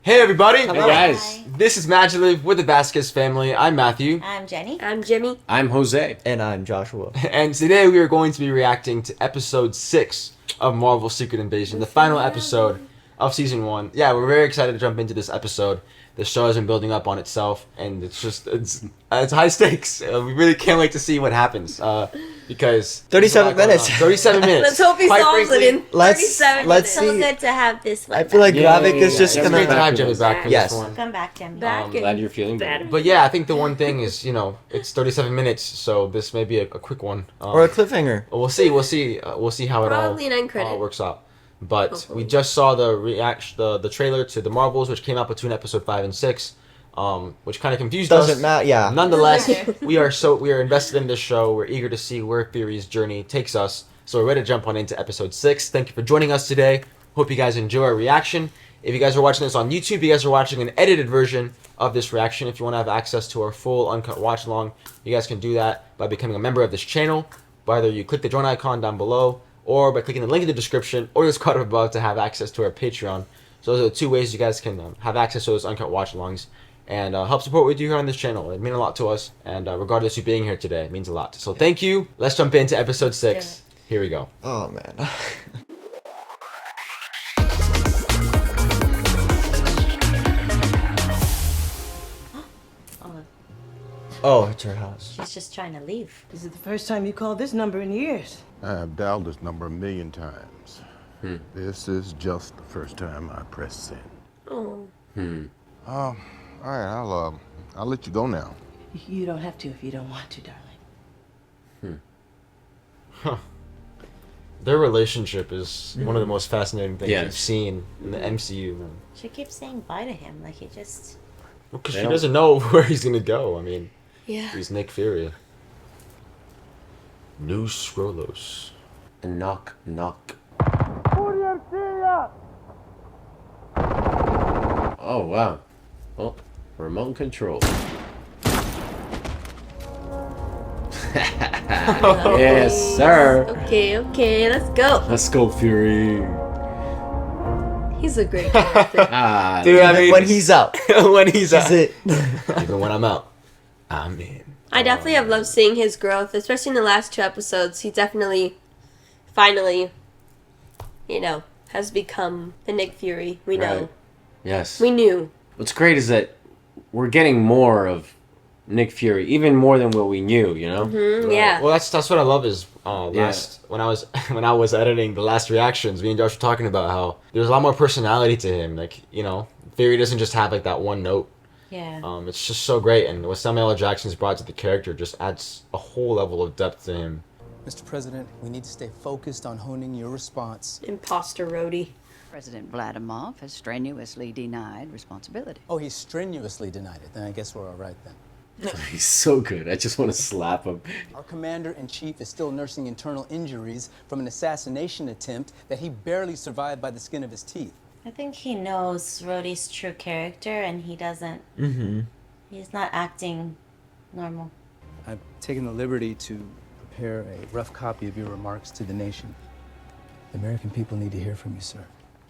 Hey everybody! Hello. Hey guys! This is MaJeliv with the MaJeliv Family. I'm Matthew. I'm Jenny. I'm Jimmy. I'm Jose. And I'm Joshua. And today we are going to be reacting to episode 6 of Marvel's Secret Invasion, the final episode of season 1. Yeah, we're very excited to jump into this episode. The show has been building up on itself, and it's high stakes. We really can't wait to see what happens. Because 37 minutes. 37 minutes. Let's hope he Quite solves frankly, it in 37 let's minutes. see. So good to have this one. I feel like Gravik is just It's gonna. great to have Jimmy back for Yes. this one. Come back, Jimmy. Back. Glad you're feeling better. But yeah, I think the one thing is, it's 37 minutes, so this may be a quick one. Or a cliffhanger. We'll see how Probably an end it all credit. works out. But Hopefully. we just saw the trailer to the Marvels, which came out between episode 5 and 6, which kind of confused us. Doesn't matter. Yeah. Nonetheless, Doesn't we are invested in this show. We're eager to see where Fury's journey takes us. So we're ready to jump on into episode 6. Thank you for joining us today. Hope you guys enjoy our reaction. If you guys are watching this on YouTube, you guys are watching an edited version of this reaction. If you want to have access to our full uncut watch along, you guys can do that by becoming a member of this channel. Whether you click the join icon down below, or by clicking the link in the description, or this card above to have access to our Patreon. So those are the two ways you guys can have access to those uncut watch alongs and help support what we do here on this channel. It means a lot to us, and regardless of you being here today, it means a lot. So thank you. Let's jump into episode 6. Here we go. Oh man. Oh, it's her house. She's just trying to leave. This is the first time you called this number in years. I have dialed this number 1,000,000 times. This is just the first time I pressed send. Oh. All right, I'll let you go now. You don't have to if you don't want to, darling. Their relationship is one of the most fascinating things Yes. we've seen in the MCU. Man. She keeps saying bye to him, like he just... Because They she don't- doesn't know where he's going to go. I mean, Yeah. he's Nick Fury. New Scrollos. Knock, knock. Oh, wow. Oh, remote control. Yes, sir. Okay, let's go. Let's go, Fury. He's a great character. Ah, Dude, I mean, When he's out. when he's That's out. it. Even when I'm out, I'm in. I definitely have loved seeing his growth, especially in the last 2 episodes. He definitely, finally, has become the Nick Fury we know. Right. Yes. We knew. What's great is that we're getting more of Nick Fury, even more than what we knew, you know? Yeah. Well, that's what I love is when I was editing the last reactions, me and Josh were talking about how there's a lot more personality to him. Like, Fury doesn't just have like that one note. Yeah. It's just so great, and what Samuel L. Jackson's brought to the character just adds a whole level of depth to him. Mr. President, we need to stay focused on honing your response. Imposter roadie. President Vladimir has strenuously denied responsibility. Oh, he strenuously denied it. Then I guess we're all right then. He's so good. I just want to slap him. Our commander-in-chief is still nursing internal injuries from an assassination attempt that he barely survived by the skin of his teeth. I think he knows Rhodey's true character and he doesn't... He's not acting normal. I've taken the liberty to prepare a rough copy of your remarks to the nation. The American people need to hear from you, sir.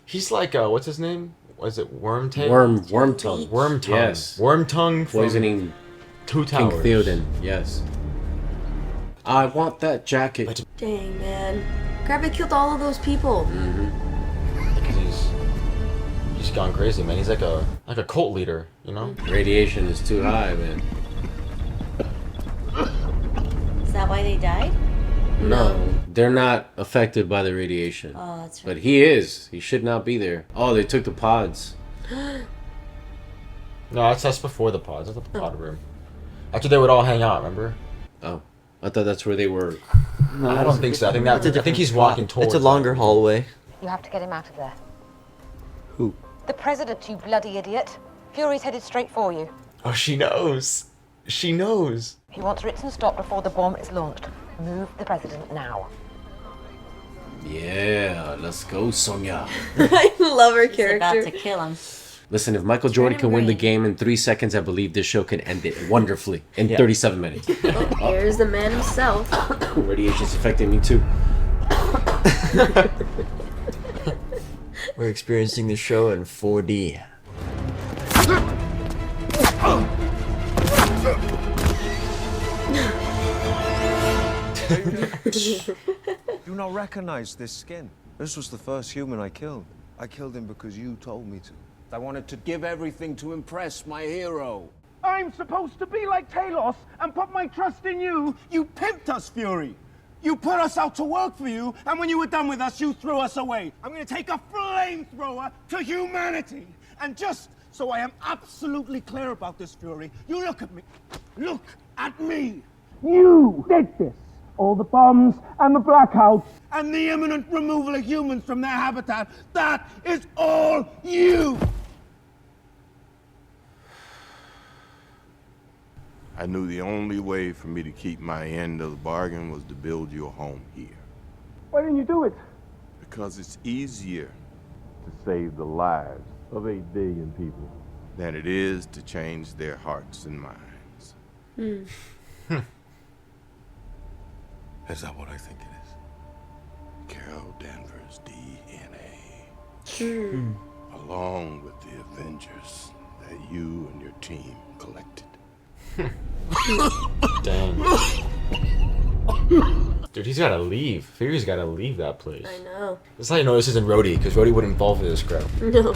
He's like, what's his name? Was it Wormtail? Worm tongue. Wormtongue. Yes. Wormtongue from Poisoning Two King Towers. Theoden. Yes. I want that jacket. Dang, man. Gravik killed all of those people. He's gone crazy, man. He's like a cult leader, Radiation is too high, man. Is that why they died? No, they're not affected by the radiation. Oh, that's right. But he is. He should not be there. Oh, they took the pods. No, that's before the pods. That's the pod room. After they would all hang out, remember? Oh, I thought that's where they were. I don't think so. I think he's walking towards. It's a longer hallway. You have to get him out of there. Who? The president, you bloody idiot. Fury's headed straight for you. Oh, she knows. She knows. He wants written stop before the bomb is launched. Move the president now. Yeah, let's go, Sonya. I love her He's about character. to kill him. Listen, if Michael Jordan him can win the green. game in 3 seconds, I believe this show can end it wonderfully in 37 minutes. Here's the man himself. Radiation's affecting me too. We're experiencing the show in 4D. Do not recognize this skin. This was the first human I killed. I killed him because you told me to. I wanted to give everything to impress my hero. I'm supposed to be like Talos and put my trust in you. You pimped us, Fury. You put us out to work for you, and when you were done with us, you threw us away. I'm gonna take a flamethrower to humanity. And just so I am absolutely clear about this, Fury, you look at me. Look at me. You did this. All the bombs and the blackouts and the imminent removal of humans from their habitat. That is all you. I knew the only way for me to keep my end of the bargain was to build you a home here. Why didn't you do it? Because it's easier to save the lives of 8 billion people than it is to change their hearts and minds. Is that what I think it is? Carol Danvers' DNA. Along with the Avengers that you and your team collected. Dang. Dude, he's gotta leave. Fury's gotta leave that place. I know. That's how you know this isn't Rhodey, because Rhodey wouldn't fall for this crap. No.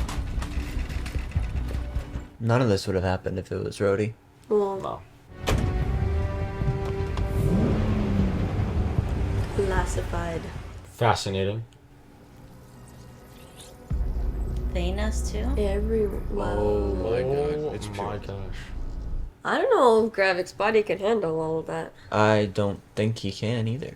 None of this would have happened if it was Rhodey. Well, No. classified. Fascinating. Thanos too? Oh my God, it's my true. gosh. I don't know if Gravik's body can handle all of that. I don't think he can either.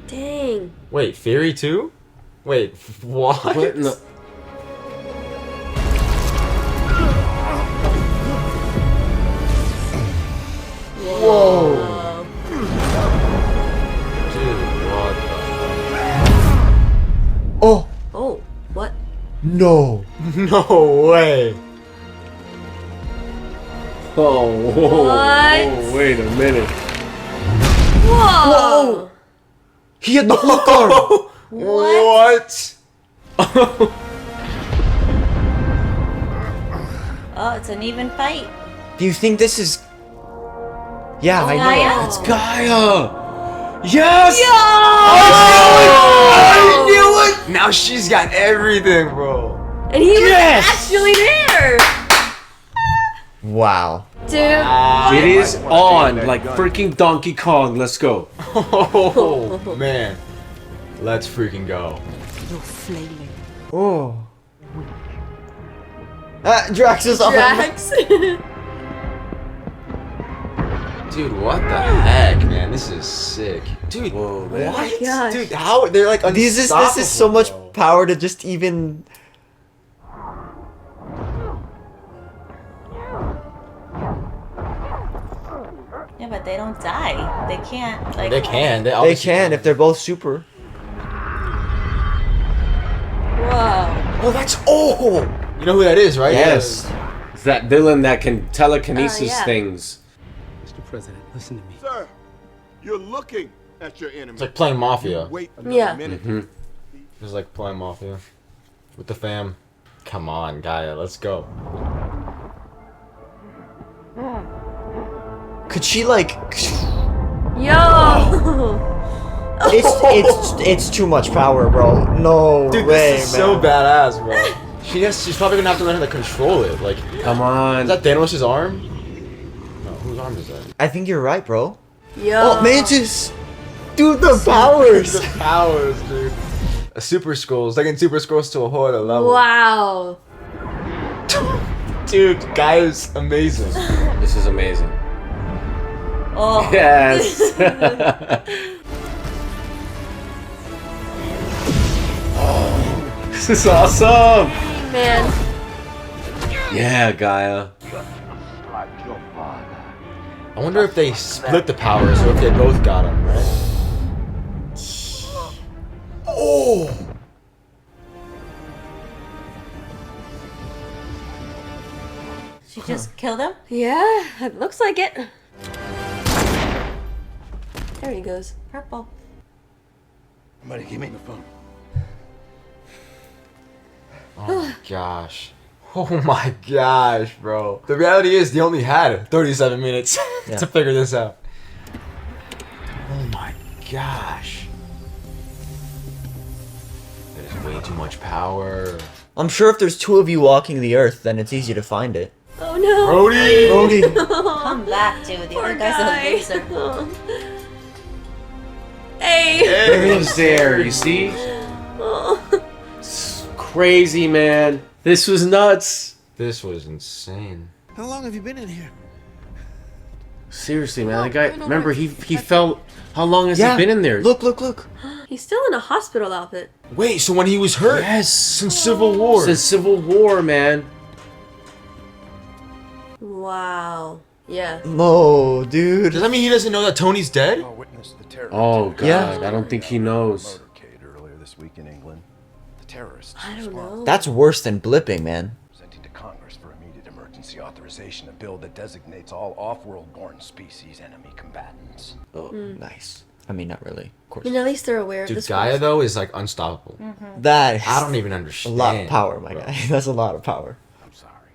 Dang. Wait, Fury too? Wait, what? What in the... Whoa. Dude, what Oh! Oh, what? No! the... No way! Oh, whoa, What? whoa, wait a minute. Whoa! He had the Hulk arm! What? Oh, it's an even fight. Do you think this is... Yeah, I know. Gaia? It's Gaia! Yes! I knew it! Now she's got everything, bro. And he was actually there! Wow. Dude. It is on, like freaking Donkey Kong. Let's go. Oh, man. Let's freaking go. You're flailing. Oh. Drax's arm. Drax. Dude, what the heck, man? This is sick. Dude, Whoa, what? man. my gosh. Dude, how? They're like This is so unstoppable, much bro. power to just even... Yeah, but they don't die. They can't. Like, They can. They, They obviously can if they're both super. Whoa. Oh, that's... Oh! You know who that is, right? Yes. It's that villain that can telekinesis yeah. things. Mr. President, listen to me. Sir, you're looking at your enemy. It's like playing Mafia. Wait another Yeah. minute. It's like playing Mafia. With the fam. Come on, Gaia, let's go. Could she like... Yo! It's too much power, bro. No Dude, way, this is man. so badass, bro. She's probably gonna have to learn how to control it. Like, Come on. is that Thanos' arm? No, whose arm is that? I think you're right, bro. Yo! Oh, Mantis! Dude, the powers! The powers, dude. A Super Skrulls, taking Super Skrulls to a whole other level. Wow. Dude, Gaia's amazing. This is amazing. Oh. Yes. This is awesome. Man. Yeah, Gaia. I wonder if they split the powers or if they both got them, right? Oh! She just killed him? Yeah, it looks like it. There he goes. Purple. Somebody give me the phone. gosh. Oh my gosh, bro. The reality is they only had 37 minutes to figure this out. Oh my gosh. That is way too much power. I'm sure if there's two of you walking the earth, then it's easy to find it. Oh no. Brody! Come back, dude. The other guy's a loser. Hey! Everyone's there, you see? Oh. It's crazy, man. This was nuts. This was insane. How long have you been in here? Seriously, man. The guy, remember, he fell. How long has he been in there? Look. He's still in a hospital outfit. Wait, so when he was hurt? Yes. Since Civil War. Since Civil War, man. Wow. Yeah. No, dude. Does that mean he doesn't know that Tony's dead? Oh, God. Yeah. I don't think he knows. Earlier this week in England, the terrorists. I don't know. That's worse than blipping, man. Presenting to Congress for immediate emergency authorization a bill that designates all off-world born species enemy combatants. Oh, nice. I mean, not really. Of course. I mean, at least they're aware of Dude, this. Gaia, though, is like unstoppable. That I don't even a understand. lot of power, my guy. That's a lot of power. I'm sorry.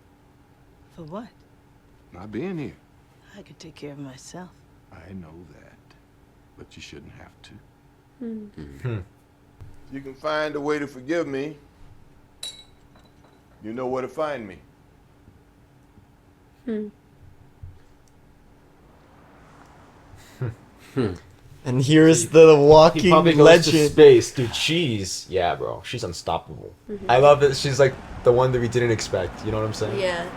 For what? Not being here. I could take care of myself. I know that. But you shouldn't have to. Hmm. You can find a way to forgive me. You know where to find me. And here's the walking He probably goes to legend. space. Dude, yeah, bro. She's unstoppable. I love that she's like the one that we didn't expect. You know what I'm saying? Yeah.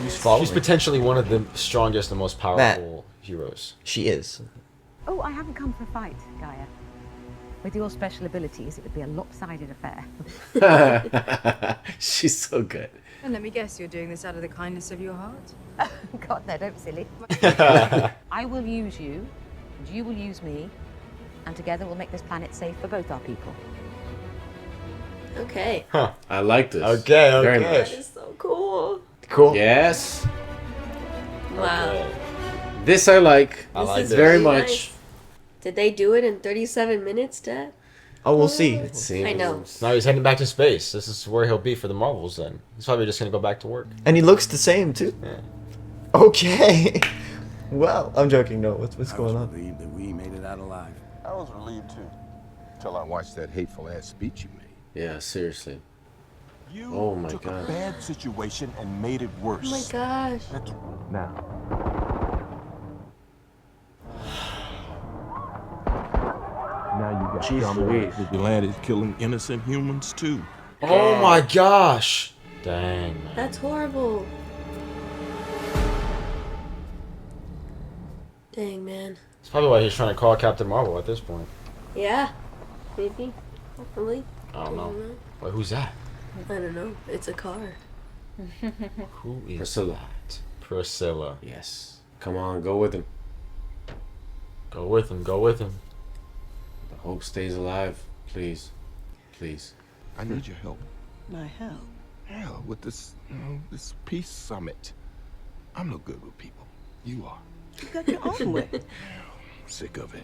She's potentially one of the strongest and most powerful heroes. She is. Oh, I haven't come for a fight, Gaia. With your special abilities, it would be a lopsided affair. She's so good. And let me guess, you're doing this out of the kindness of your heart? God, no, don't be silly. I will use you, and you will use me, and together we'll make this planet safe for both our people. Okay. Huh. I like this. Okay, Very okay. much. That is so cool. Cool. Yes. Wow. Okay. This I like. I like is this. Very really much. nice. Did they do it in 37 minutes, Dad? Oh, we'll see. It seems. I know. Now he's heading back to space. This is where he'll be for the Marvels then. He's probably just going to go back to work. And he looks the same, too. Yeah. Okay. Well, I'm joking. No, what's going on? Relieved that we made it out alive. I was relieved too. Until I watched that hateful ass speech you made. Yeah, seriously. You Oh my took God. a bad situation and made it worse. Oh my gosh. That's now. Now you got Jeez some Louise. vigilantes killing innocent humans too. Oh my gosh. Dang, man. That's horrible. Dang, man. That's probably why he's trying to call Captain Marvel at this point. Yeah. Maybe. Hopefully. I don't know. Wait, who's that? I don't know. It's a car. Who is Priscilla. that? Priscilla. Yes. Come on, go with him. Go with him. Go with him. The hope stays alive. Please. Please. I need your help. My help. Hell, with this, this peace summit. I'm no good with people. You are. You got your own way. I'm sick of it.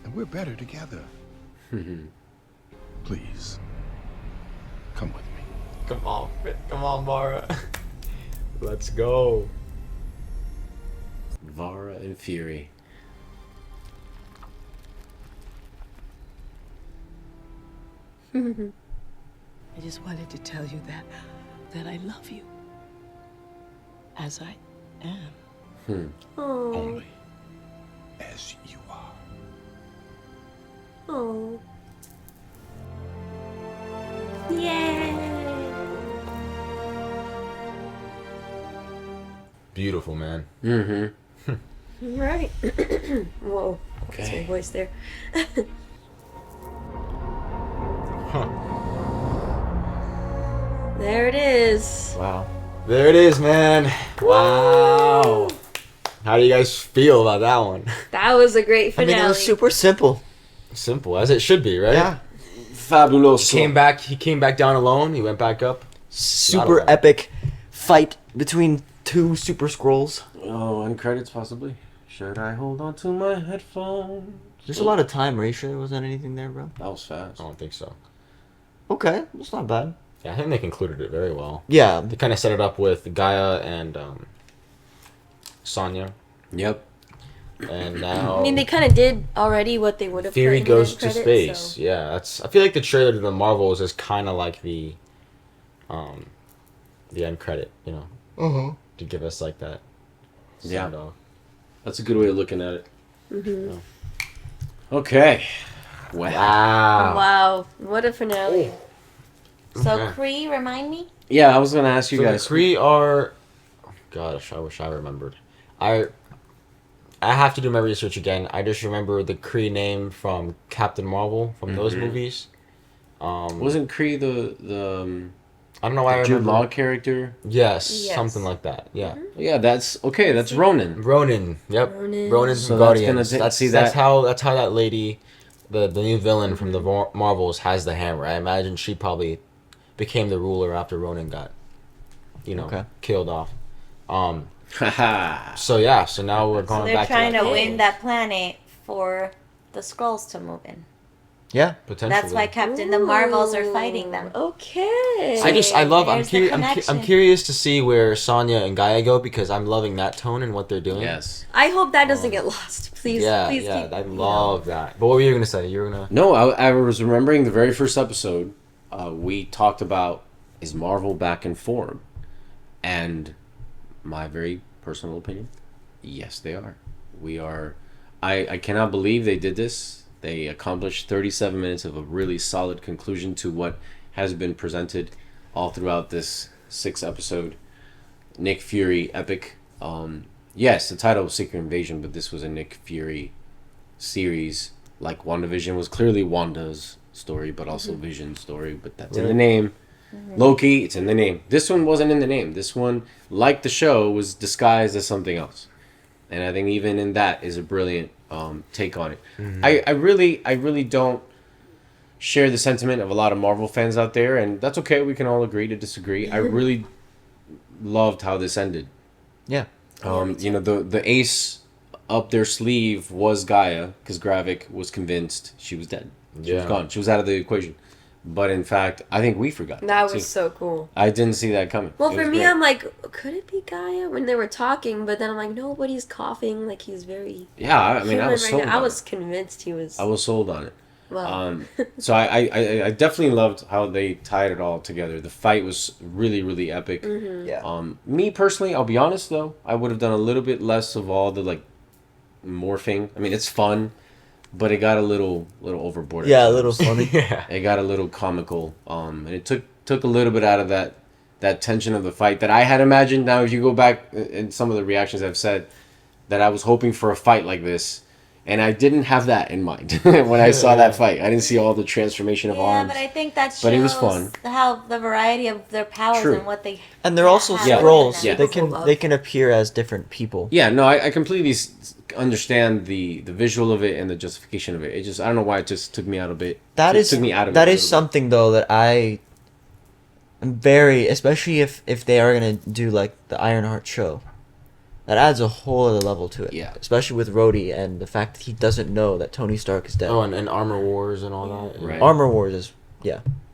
And we're better together. Please. Come with me. Come on, Mara. Let's go. Vara and Fury. I just wanted to tell you that I love you. As I am. Oh. Only as you are. Oh. Yay. Beautiful, man. Mm-hmm. Right. Whoa. That's my Okay. voice there. There it is. Wow. There it is, man. Wow. How do you guys feel about that one? That was a great I finale. mean, it was super simple. Simple, as it should be, right? Yeah. Fabuloso. He came back down alone. He went back up. Super Not alone. epic fight between two super scrolls. Oh, and credits possibly. Should I hold on to my headphones? There's a lot of time. Are you sure there wasn't anything there, bro? That was fast. I don't think so. Okay, that's not bad. Yeah, I think they concluded it very well. Yeah. They kind of set it up with Gaia and Sonya. Yep. And now I mean, they kind of did already what they would have. Fury put in goes the to end space. credits, so. Yeah, that's. I feel like the trailer to the Marvels is kind of like the end credit. You know, to give us like that. Yeah. send off. That's a good way of looking at it. Mm-hmm. Okay. Wow. Wow, what a finale! So Okay. Kree, remind me. Yeah, I was gonna ask you So guys. the Kree are. Gosh, I wish I remembered. I have to do my research again. I just remember the Kree name from Captain Marvel from those movies. Wasn't Kree the I don't know why I Jude remember. Law character? Yes, Yes. something like that. Yeah. Yeah, that's okay. That's Ronan. Ronan. Yep. Ronan. Ronan's So from that's Guardians. gonna see That's that- how that lady, the new villain from the Marvels, has the hammer. I imagine she probably became the ruler after Ronan got, killed off. Haha. So yeah. So now we're So going they're back trying to to that win that planet for the Skrulls to move in. Yeah. potentially. That's why Captain the Marvels are fighting them. Okay. I love. I'm There's the curious. I'm connection. curious to see where Sonya and Gaia go because I'm loving that tone and what they're doing. Yes. I hope that doesn't get lost. Please, Yeah. please Yeah. keep. I love that. But what were you gonna say? You were gonna. No, I was remembering the very first episode. We talked about is Marvel back in form, and my very personal opinion, yes, they are. We are. I cannot believe they did this. They accomplished 37 minutes of a really solid conclusion to what has been presented all throughout this 6-episode Nick Fury epic. Yes, the title was Secret Invasion, but this was a Nick Fury series. Like WandaVision was clearly Wanda's story, but also Vision's story. But that's in the name. Loki, it's in the name. This one wasn't in the name. This one, like the show, was disguised as something else. And I think even in that is a brilliant take on it. I really don't share the sentiment of a lot of Marvel fans out there, and that's okay. We can all agree to disagree. I really loved how this ended. Yeah. The ace up their sleeve was Gaia, because Gravik was convinced she was dead. She was gone. She was out of the equation. But in fact, I think we forgot. That too. was so cool. I didn't see that coming. Well, It for was me, great. I'm like, could it be Gaia when they were talking? But then I'm like, no, but he's coughing. Like he's very. Yeah, I mean, I human was right sold now. I on was convinced he was. I was sold on it. Wow. So I definitely loved how they tied it all together. The fight was really, really epic. Yeah. Me personally, I'll be honest though, I would have done a little bit less of all the like morphing. I mean, it's fun, but it got a little overboard. Yeah, a little funny. Yeah. It got a little comical. And it took a little bit out of that tension of the fight that I had imagined. Now, if you go back in some of the reactions I've said, that I was hoping for a fight like this. And I didn't have that in mind when I saw that fight. I didn't see all the transformation of arms. But I think that shows But it was fun. how the variety of their powers True. and what they. And they're also have scrolls. within them. They can appear as different people. Yeah, no, I completely understand the visual of it and the justification of it. It just I don't know why it just took me out a bit. That is took me out of that it a is little something though that I am very, especially if they are gonna do like the Ironheart show. That adds a whole other level to it. Yeah. Especially with Rhodey and the fact that he doesn't know that Tony Stark is dead. Oh, and Armor Wars and all that. Right. Armor Wars is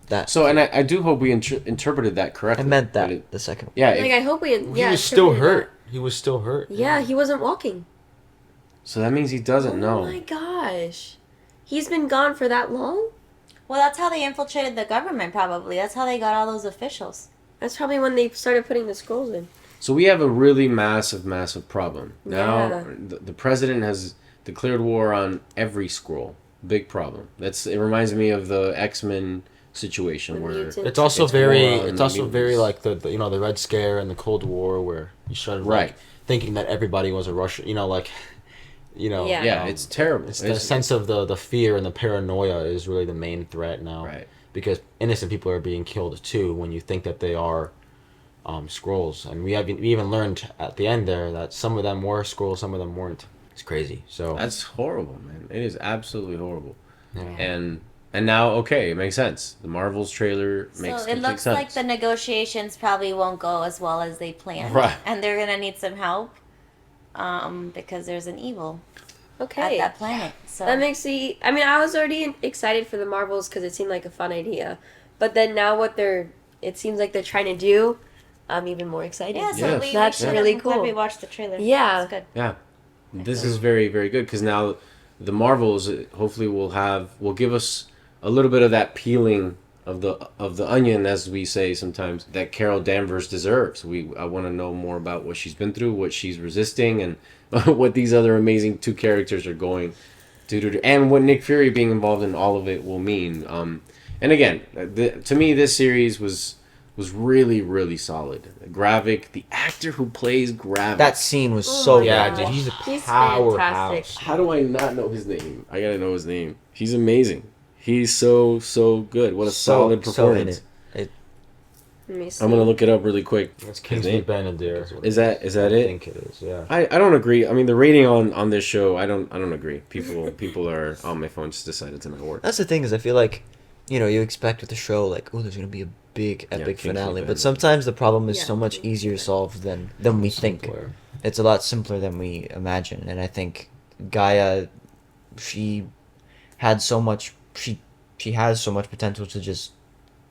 that. So, and I do hope we interpreted that correctly. I meant that But it- the second. Yeah, Like I hope we. He was still hurt. He was still hurt. Yeah, he wasn't walking. so that means he doesn't Oh know. my gosh, he's been gone for that long. Well, that's how they infiltrated the government. Probably that's how they got all those officials. That's probably when they started putting the scrolls in. So we have a really massive problem. Now Yeah. the president has declared war on every Skrull. Big problem. It reminds me of the X-Men situation where It's also war very. on It's also mutants. very like the Red Scare and the Cold War where you started Right. thinking that everybody was a Russian. Yeah. It's terrible. It's the sense of the fear and the paranoia is really the main threat now. Right. Because innocent people are being killed too when you think that they are Skrulls, and we even learned at the end there that some of them were Skrulls, some of them weren't. It's crazy. So That's horrible, man. It is absolutely horrible. Yeah. And now, okay, it makes sense. The Marvels trailer makes So it complete looks sense. like the negotiations probably won't go as well as they planned, Right. and they're gonna need some help, because there's an evil Okay. at that planet. So That makes me. I mean, I was already excited for the Marvels because it seemed like a fun idea, but then now what they're it seems like they're trying to do, I'm even more excited. Yeah, so Yes. That's really I'm glad cool. we watched the trailer. Yeah. It's good. Yeah, this is very, very good because now the Marvels hopefully will give us a little bit of that peeling of the onion, as we say sometimes, that Carol Danvers deserves. I want to know more about what she's been through, what she's resisting, and what these other amazing two characters are going to do, and what Nick Fury being involved in all of it will mean. And again, to me, this series was really, really solid. Gravik, the actor who plays Gravik. That scene was so Yeah, good. dude, he's a He's powerhouse. fantastic. How do I not know his name? I gotta know his name. He's amazing. He's so good. What a solid performance. Let me see. I'm gonna look it up really quick. That's His Kingsley name. Ben-Adir. Is that I it? think it is. Yeah. I don't agree. I mean, the rating on this show, I don't agree. People are. Oh, my phone just decided to not work. That's the thing is I feel like, you expect with the show like, oh, there's gonna be a big epic Kingsley finale, Ben. but sometimes the problem is Yeah. so much easier to solve than we think. Simpler. It's a lot simpler than we imagine, and I think Gaia, she had so much. She has so much potential to just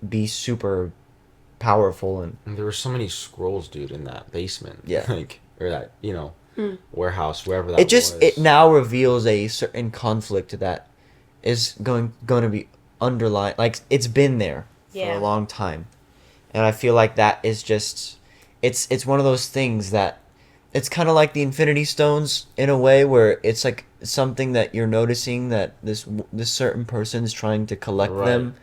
be super powerful and And there were so many scrolls, dude, in that basement. Yeah. Like, or that, Hmm. warehouse, wherever that it just was. it now reveals a certain conflict that is going to be underlying, like it's been there for Yeah. a long time, and I feel like that is just it's one of those things that it's kind of like the Infinity Stones in a way where it's like something that you're noticing that this certain person's trying to collect Right. them,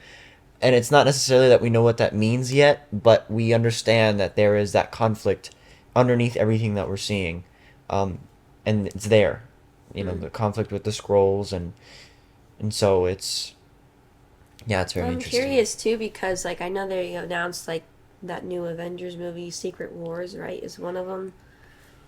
and it's not necessarily that we know what that means yet, but we understand that there is that conflict underneath everything that we're seeing, and it's there, the conflict with the scrolls, and so it's very I'm interesting. curious too because like I know they announced like that new Avengers movie, Secret Wars, right? Is one of them.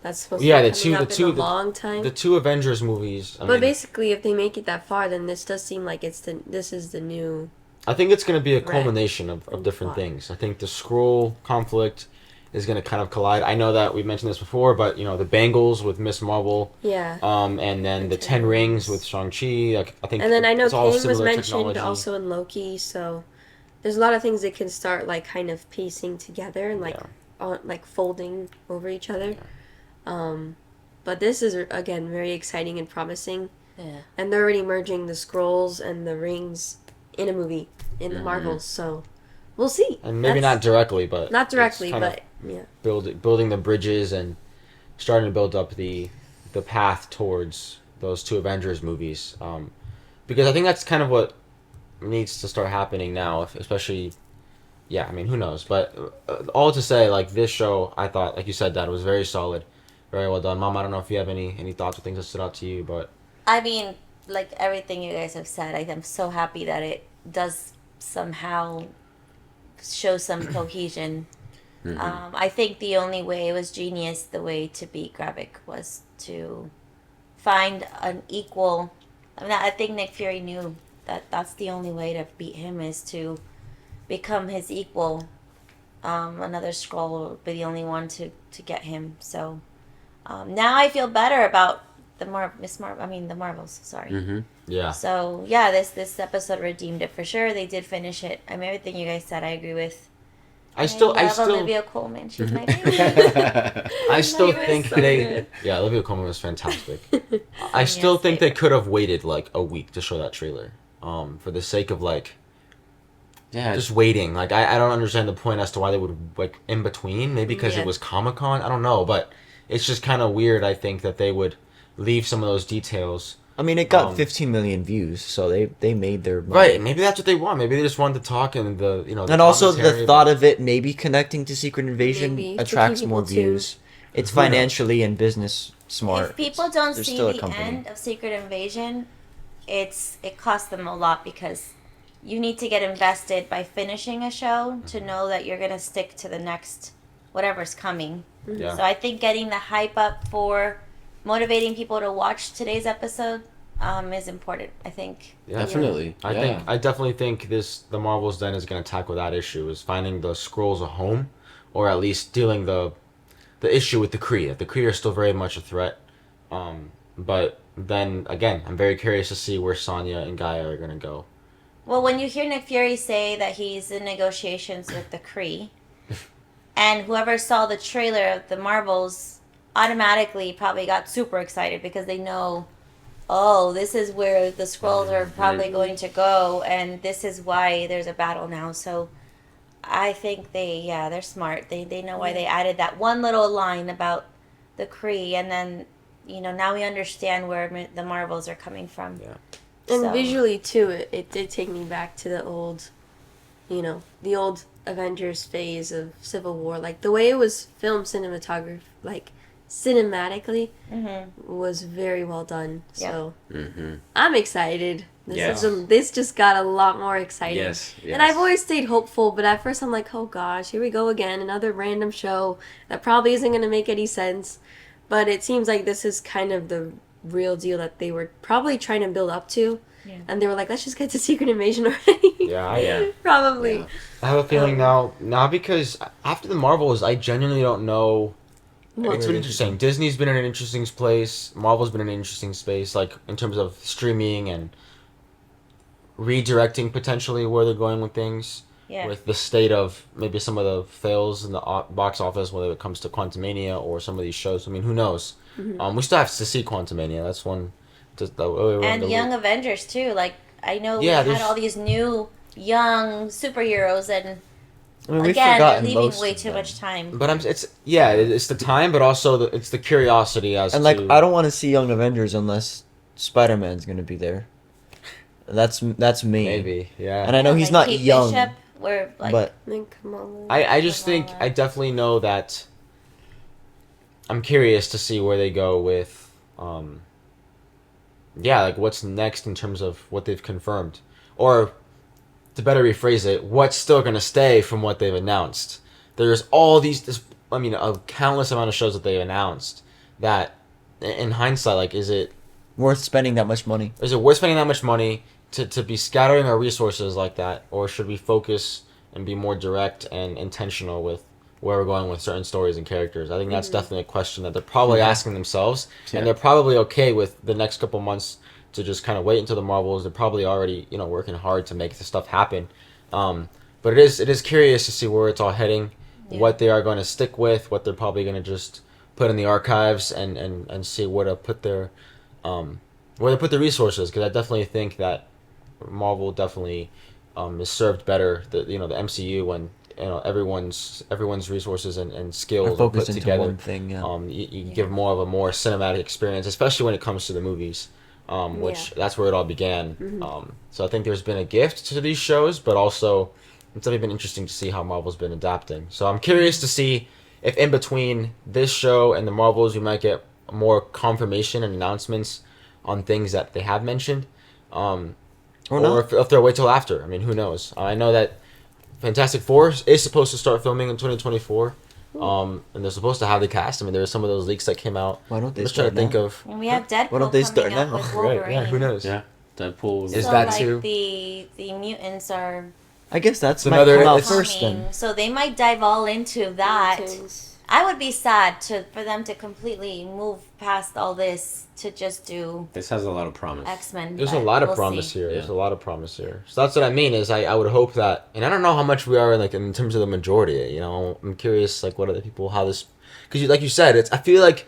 That's supposed to be coming up in a long time. The two Avengers movies. But basically, if they make it that far, then this does seem like this is the new. I think it's going to be a Right. culmination of different things. I think the scroll conflict is going to kind of collide. I know that we mentioned this before, but the Bangles with Miss Marvel. Yeah. And then the Ten Rings with Shang-Chi. I think. And then I know it's all Kang was similar mentioned technology. also in Loki, so there's a lot of things that can start like kind of piecing together and like folding over each other. But this is again very exciting and promising. Yeah. And they're already merging the scrolls and the rings in a movie in the Marvels, so we'll see. And maybe not directly, but not directly, it's kind of but yeah. building the bridges and starting to build up the path towards those two Avengers movies. Because I think that's kind of what needs to start happening now, especially. Yeah, I mean, who knows? But all to say, like, this show, I thought, like you said, Dad, was very solid. Very well done. Mom, I don't know if you have any thoughts or things that stood out to you, but... I mean, like everything you guys have said, I'm so happy that it does somehow show some cohesion. I think the only way, it was genius, the way to beat Gravik was to find an equal... I think Nick Fury knew that that's the only way to beat him is to become his equal. Another Skrull will be the only one to get him, so... now I feel better about the Marvels. Sorry. Mm-hmm. Yeah. So yeah, this episode redeemed it for sure. They did finish it. I mean, everything you guys said, I agree with. I love Olivia Colman. She's my favorite. I still She was think so they. good. Yeah, Olivia Colman was fantastic. I still think they could have waited like a week to show that trailer. For the sake of like. Yeah. Just waiting. Like I don't understand the point as to why they would like in between. Maybe because it was Comic-Con. I don't know, but. It's just kind of weird, I think, that they would leave some of those details. I mean, it got 15 million views, so they made their money. Right. Maybe that's what they want. Maybe they just wanted to talk and the and also the thought of it maybe connecting to Secret Invasion Maybe, to attracts keep more people tuned. views. It's financially and business smart. If people don't They're see still a the company. end of Secret Invasion, it costs them a lot because you need to get invested by finishing a show to know that you're gonna stick to the next whatever's coming. Yeah. So I think getting the hype up for motivating people to watch today's episode is important. I think. Yeah. Definitely. I definitely think the Marvel's Den is going to tackle that issue, is finding the Skrulls a home, or at least dealing the issue with the Kree. The Kree are still very much a threat. But then again, I'm very curious to see where Sonya and Gaia are going to go. Well, when you hear Nick Fury say that he's in negotiations with the Kree, and whoever saw the trailer of the Marvels automatically probably got super excited because they know, oh, this is where the Skrulls are probably going to go, and this is why there's a battle now. So I think they're smart. They know why they added that one little line about the Kree, and then, now we understand where the Marvels are coming from. Yeah. And visually, too, it did take me back to the old Avengers phase of Civil War. Like, the way it was filmed cinematically was very well done. So, I'm excited. This just got a lot more exciting. Yes. And I've always stayed hopeful, but at first I'm like, oh gosh, here we go again. Another random show that probably isn't going to make any sense. But it seems like this is kind of the real deal that they were probably trying to build up to. Yeah. And they were like, let's just get to Secret Invasion already. Yeah. Probably. Yeah. I have a feeling now because after the Marvels, I genuinely don't know. It's been interesting. Disney's been in an interesting place. Marvel's been in an interesting space, like in terms of streaming and redirecting potentially where they're going with things. Yeah. With the state of maybe some of the fails in the box office, whether it comes to Quantumania or some of these shows. I mean, who knows? We still have to see Quantumania. That's one. And Young Avengers too. Like, I know we had all these new young superheroes, and again, they're leaving way too much time. But it's the time, but also it's the curiosity as and I don't want to see Young Avengers unless Spider-Man's gonna be there. That's me. Maybe, yeah. And I know he's not Kate young. Bishop, but I just think I definitely know that. I'm curious to see where they go with, what's next in terms of what they've confirmed, or to better rephrase it, what's still going to stay from what they've announced. There's all a countless amount of shows that they've announced that, in hindsight, is it worth spending that much money? Is it worth spending that much money to be scattering our resources like that, or should we focus and be more direct and intentional with where we're going with certain stories and characters? I think that's definitely a question that they're probably asking themselves, and they're probably okay with the next couple months to just kind of wait until the Marvels. They're probably already working hard to make the stuff happen, but it is curious to see where it's all heading, what they are going to stick with, what they're probably going to just put in the archives, and see where to put their resources, because I definitely think that Marvel definitely is served better, the MCU, when everyone's resources and skills are put together. One thing, you give more of a more cinematic experience, especially when it comes to the movies, which that's where it all began. So I think there's been a gift to these shows, but also it's definitely been interesting to see how Marvel's been adapting. So I'm curious to see if in between this show and the Marvels we might get more confirmation and announcements on things that they have mentioned, or if they'll wait till after. I mean, who knows? I know that Fantastic Four is supposed to start filming in 2024, and they're supposed to have the cast. I mean, there were some of those leaks that came out. Why don't they I'm just trying to think of. And we have Deadpool. Why don't they start coming up now? with Wolverine. Right? Yeah. Who knows? Yeah, Deadpool is so that too. The mutants are. I guess that's another come out first then. So they might dive all into that. I would be sad for them to completely move past all this to just do. This has a lot of promise. X-Men. There's a lot of promise here. There's a lot of promise here. So that's what I mean. Is I would hope that, and I don't know how much we are in terms of the majority. I'm curious what other people, how this, because like you said, I feel like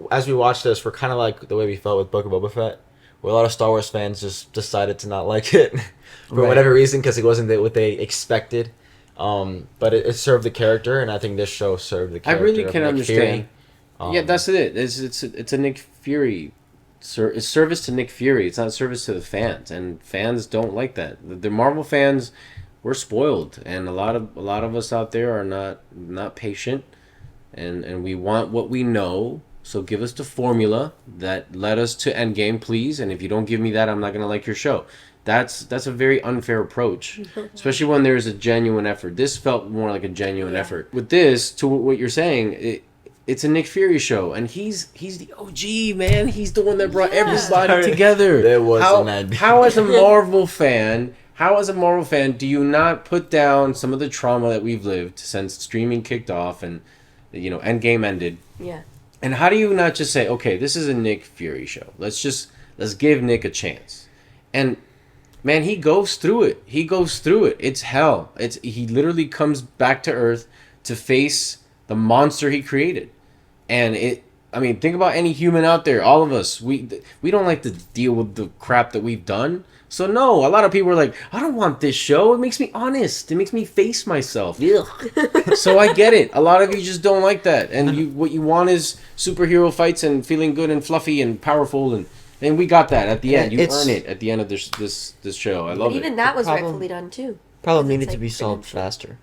as we watch this, we're kind of like the way we felt with Book of Boba Fett, where a lot of Star Wars fans just decided to not like it for whatever reason, because it wasn't what they expected. But it served the character, and I think this show served the character. I really can understand. Yeah, that's it. It's a Nick Fury. It's service to Nick Fury. It's not service to the fans, and fans don't like that. The Marvel fans, we're spoiled, and a lot of us out there are not patient, and we want what we know. So give us the formula that led us to Endgame, please. And if you don't give me that, I'm not gonna like your show. That's a very unfair approach, especially when there's a genuine effort. This felt more like a genuine effort. With this, to what you're saying, it's a Nick Fury show, and he's the OG, man. He's the one that brought everybody together. There was an end. How as a Marvel fan, do you not put down some of the trauma that we've lived since streaming kicked off and Endgame ended? Yeah. And how do you not just say, okay, this is a Nick Fury show. Let's give Nick a chance. And man, he goes through it. It's hell. He literally comes back to Earth to face the monster he created. And think about any human out there. All of us, we don't like to deal with the crap that we've done. So no, a lot of people are like, I don't want this show. It makes me honest. It makes me face myself. Ugh. So I get it. A lot of you just don't like that. And what you want is superhero fights and feeling good and fluffy and powerful, and we got that at the end. You earn it at the end of this show. I love it. Even that was rightfully done too. Problem needed to be solved faster.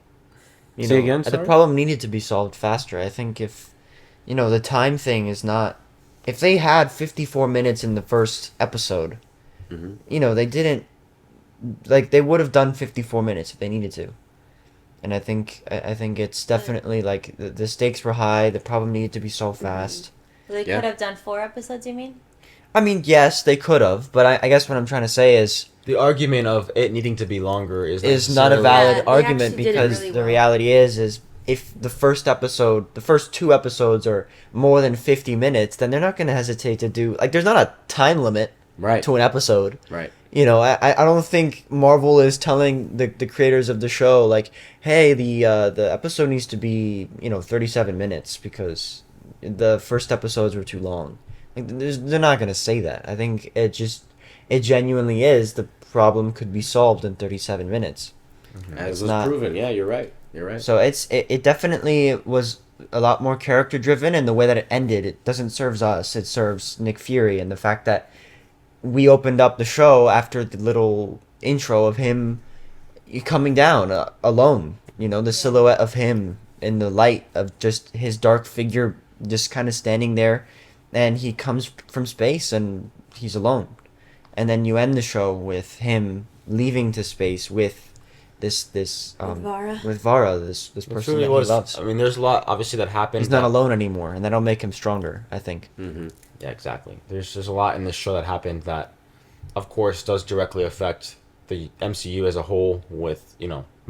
Say again, the sorry? problem needed to be solved faster. I think if the time thing is not. If they had 54 minutes in the first episode, they didn't. Like, they would have done 54 minutes if they needed to. And I think it's definitely, like, the stakes were high, the problem needed to be solved fast. They could have done 4 episodes, you mean? I mean, yes, they could have, but I guess what I'm trying to say is... The argument of it needing to be longer is not a valid argument, actually did it because really the well. reality is if the first 2 episodes are more than 50 minutes, then they're not going to hesitate to do... Like, there's not a time limit to an episode. Right. I don't think Marvel is telling the creators of the show, like, hey, the episode needs to be, 37 minutes because the first episodes were too long. Like, they're not going to say that. I think it genuinely is. The problem could be solved in 37 minutes. As was proven. Yeah, you're right. So it definitely was a lot more character driven, and the way that it ended, it doesn't serve us. It serves Nick Fury, and the fact that we opened up the show after the little intro of him coming down alone. The silhouette of him in the light of just his dark figure just kind of standing there, and he comes from space and he's alone. And then you end the show with him leaving to space with this Vara. With Vara, this person really that was, he loves. I mean, there's a lot obviously that happened. He's not alone anymore, and that'll make him stronger, I think. Mm-hmm. Yeah, exactly. There's a lot in this show that happened that, of course, does directly affect the MCU as a whole with,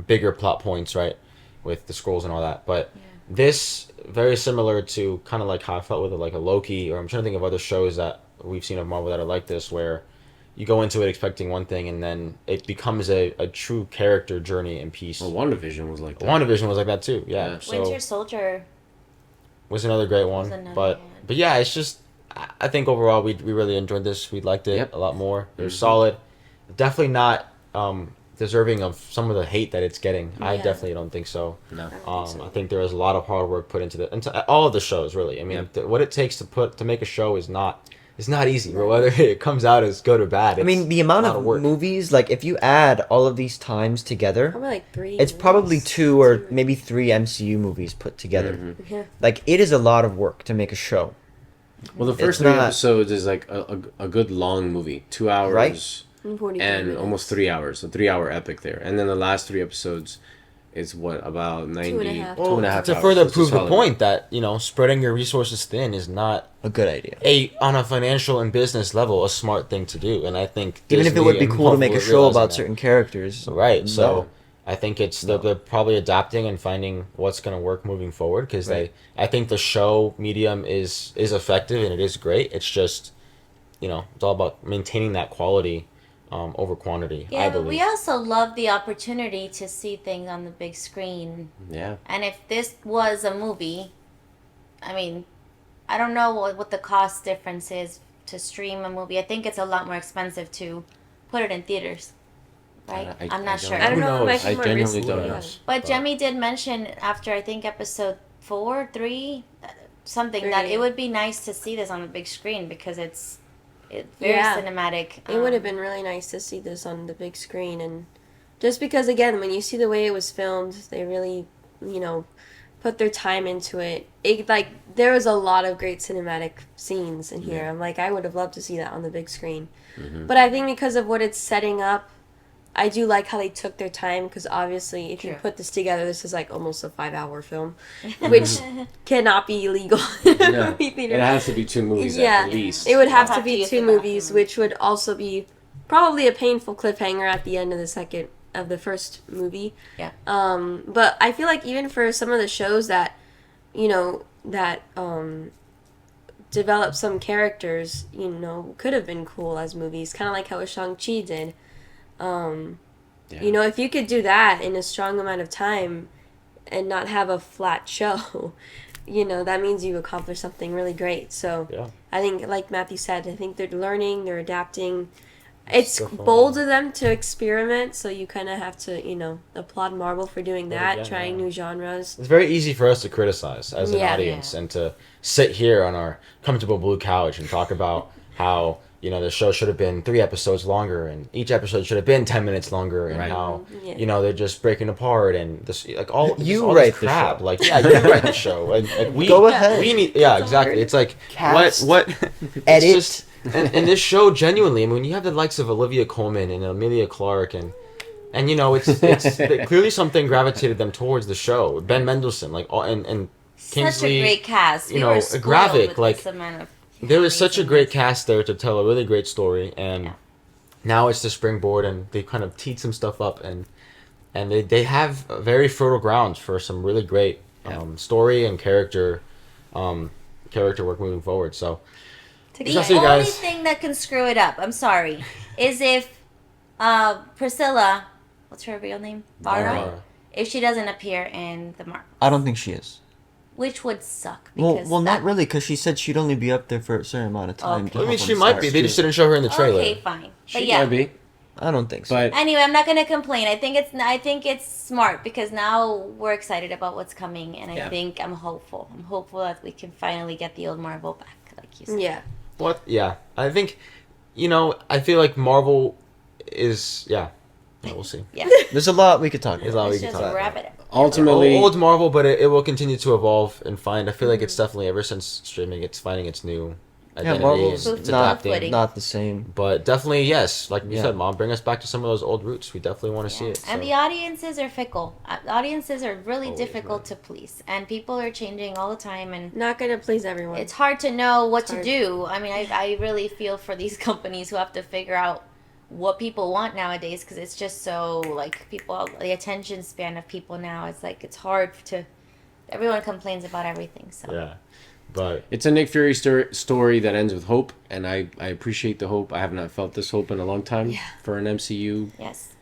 bigger plot points, right? With the Skrulls and all that. But this, very similar to kind of like how I felt with like a Loki, or I'm trying to think of other shows that we've seen of Marvel that are like this, where you go into it expecting one thing and then it becomes a true character journey and piece. Well, WandaVision was like that. WandaVision was like that too, yeah. So Winter Soldier was another great one. But yeah, it's just, I think overall we really enjoyed this. We liked it a lot more. It was solid. Definitely not deserving of some of the hate that it's getting. I definitely don't think so. No. I think there was a lot of hard work put into all of the shows, really. I mean, what it takes to make a show is not easy. But whether it comes out as good or bad, I mean, the amount of movies, like, if you add all of these times together, Probably like 3. it's probably 2 or maybe 3 MCU movies put together. Mm-hmm. Yeah. Like, it is a lot of work to make a show. Well, the first 3 episodes is like a good long movie, 2 hours, Right. and almost 3 hours, a 3-hour epic there. And then the last 3 episodes is about 90, 2.5 hours. To further It's a prove the solid point that, spreading your resources thin is not a good idea. On a financial and business level, a smart thing to do. And I think Even if it would be Disney cool to and make a Marvel show realizing about that. certain characters. Right. So I think they're probably adapting and finding what's going to work moving forward, because I think the show medium is effective and it is great. It's just, it's all about maintaining that quality over quantity, Yeah, I but believe. we also love the opportunity to see things on the big screen. Yeah. And if this was a movie, I mean, I don't know what the cost difference is to stream a movie. I think it's a lot more expensive to put it in theaters. Right? I'm not sure. I don't know. It might be I more genuinely risky, don't yeah. know. But Jemmy did mention after, I think, episode 4, 3, something that 3. it would be nice to see this on the big screen because it's very cinematic. It would have been really nice to see this on the big screen, and just because, again, when you see the way it was filmed, they really, put their time into it. There was a lot of great cinematic scenes in here. I'm like, I would have loved to see that on the big screen. Mm-hmm. But I think because of what it's setting up, I do like how they took their time, because obviously if you put this together, this is like almost a 5-hour film, which cannot be illegal in a No, movie theater. it has to be 2 movies at least. It would have to to be use 2 the movies, which would also be probably a painful cliffhanger at the end of the first movie. Yeah. But I feel like even for some of the shows that, develop some characters, could have been cool as movies, kind of like how Shang-Chi did. You know, if you could do that in a strong amount of time and not have a flat show, you know, that means you accomplished something really great. So I think, like Matthew said, I think they're learning, they're adapting. It's bold of them to experiment, so you kind of have to, you know, applaud Marvel for doing that, trying new genres. It's very easy for us to criticize as an audience and to sit here on our comfortable blue couch and talk about how, you know, the show should have been 3 episodes longer and each episode should have been 10 minutes longer and how, you know, they're just breaking apart and this, like, all you all write this the crap. show. Like, yeah, you write the show. And we, Go ahead. We need, exactly. It's like, what edit. It's just, and this show, genuinely, I mean, when you have the likes of Olivia Colman and Emilia Clarke and you know, it's clearly something gravitated them towards the show. Ben Mendelsohn, like, and Kingsley, such a great cast. You know, Gravik, like, there was such a great cast there to tell a really great story, and now it's the springboard, and they kind of teed some stuff up, and they have very fertile grounds for some really great story and character work moving forward. So. The only thing that can screw it up, I'm sorry, is if Priscilla, what's her real name? Vara? If she doesn't appear in the Marvel. I don't think she is. Which would suck. Well, not really, because she said she'd only be up there for a certain amount of time. Okay. I mean, she might be. They just didn't show her in the trailer. Okay, fine. She might be. I don't think so. But anyway, I'm not gonna complain. I think it's smart because now we're excited about what's coming, and I think I'm hopeful. I'm hopeful that we can finally get the old Marvel back, like you said. Yeah. What? Yeah, I think, you know, I feel like Marvel is we'll see. Yeah. There's a lot we could talk about. There's a lot we could talk about. Wrap it up. Ultimately, old Marvel, but it will continue to evolve and find. I feel like it's definitely, ever since streaming, it's finding its new identity. Marvel's it's not the same. But definitely, yes, like you said, Mom, bring us back to some of those old roots. We definitely want to see it. And the audiences are fickle. Audiences are really difficult to please, and people are changing all the time, and not gonna please everyone. It's hard to know what to do. I mean, I really feel for these companies who have to figure out what people want nowadays, because it's just so, like, the attention span of people now, it's like it's hard to. Everyone complains about everything. So but it's a Nick Fury story that ends with hope, and I appreciate the hope. I have not felt this hope in a long time for an MCU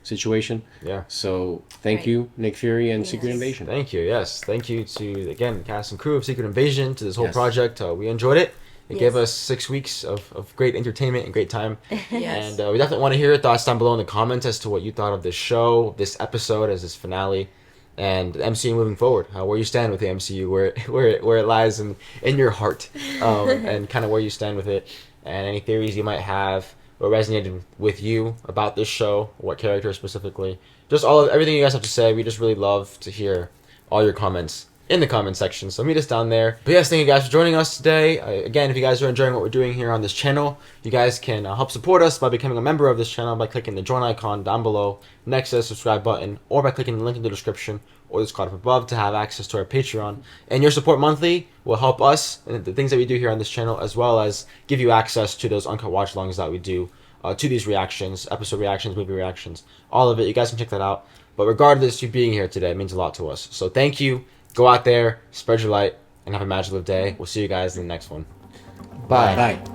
situation. Yeah. So thank you, Nick Fury and Secret Invasion. Thank you. Yes. Thank you to, again, cast and crew of Secret Invasion, to this whole project. We enjoyed it. It gave us 6 weeks of great entertainment and great time. And we definitely want to hear your thoughts down below in the comments as to what you thought of this show, this episode as this finale, and the MCU moving forward. Where you stand with the MCU, where it lies in your heart, and kind of where you stand with it, and any theories you might have, what resonated with you about this show, what character specifically. Just everything you guys have to say. We just really love to hear all your comments in the comment section, so meet us down there. But yes, thank you guys for joining us today. Again, if you guys are enjoying what we're doing here on this channel, you guys can help support us by becoming a member of this channel by clicking the join icon down below next to the subscribe button, or by clicking the link in the description or this card up above to have access to our Patreon. And your support monthly will help us and the things that we do here on this channel, as well as give you access to those uncut watch alongs that we do to these reactions, episode reactions, movie reactions, all of it. You guys can check that out. But regardless, you being here today means a lot to us. So thank you. Go out there, spread your light, and have a MaJeliv day. We'll see you guys in the next one. Bye. Bye.